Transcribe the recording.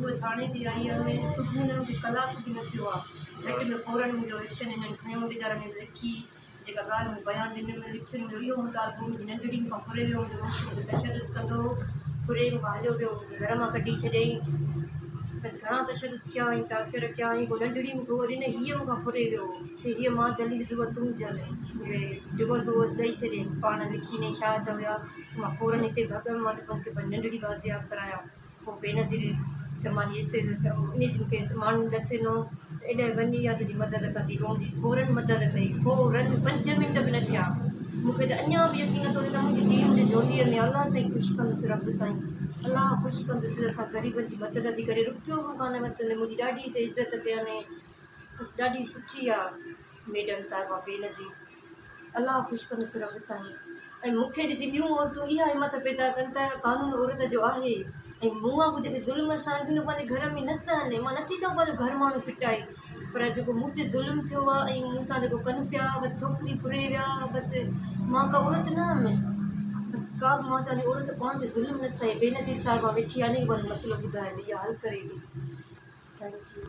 सुबुह थाणे ते आई हुयमि, सुबुह न कलाक बि न थियो आहे, झटि में फौरन मुंहिंजो एक्शन हिननि खयो, वीचारनि लिखी जेका ॻाल्हि मूं बयानु ॾिनमि लिखियुनि हुयो इहो मुतालबो मुंहिंजी नंढड़ी खां फुरे वियो, मुंहिंजो तशदुद कंदो फुरे मूंखां हलियो वियो, घर मां कढी छॾियईं। बसि घणा तशदुद कया ऐं टार्चर कया ऐं पोइ नंढड़ी मूंखे उहो ॾिने, हीअ मूंखां फुरे वियो, चई हीअ मां जली ॾिठो तूं जल, डिवोर्स विवोर्स ॾेई छॾियईं, पाण लिखी ने शायदि हुया, मां फौरन हिते भॻियमि, मां मूंखे पंहिंजी नंढड़ी बाज़ियाब कराया। पोइ बेनज़ीर समाजी इन मूंखे माण्हू ॾसे ॾिनो एॾे वञी आहे तुंहिंजी मदद कंदी, रोज़ी फौरन मदद कई, फौरन 5 मिंट बि न थिया। मूंखे त अञा बि यकीन नथो थिए त मुंहिंजी धीउ मुंहिंजे झोलीअ में, अलाह साईं ख़ुशि कंदुसि, रब साईं अलाह ख़ुशि कंदुसि, असां ग़रीबनि जी मदद थी करे, रुपियो बि कान वरितुनि, मुंहिंजी ॾाढी हिते इज़त कयनि, बसि ॾाढी सुठी आहे मैडम साहिबा बेनज़ीर, अलाह ख़ुशि कंदुसि रब साईं। ऐं मूंखे ॾिसी ॿियूं औरतूं इहा हिमत पैदा कनि त कानून औरत जो आहे, ऐं मूं वांगुरु जेके ज़ुल्म सां बि पंहिंजे घर में न सहनि, मां नथी चवां पंहिंजो घर माण्हू फिटाए, पर जेको मूं ते ज़ुल्म थियो आहे ऐं मूं सां जेको कनि पिया, बसि छोकिरी फुरे विया, बसि मां का औरत न हुअमि, बसि का बि मां चवंदी औरत पाण ते ज़ुल्म न सहे। बेनज़ीर साहिबा वेठी आहे न, पंहिंजो मसइलो ॿुधाइण इहा हल करे थी। Thank U.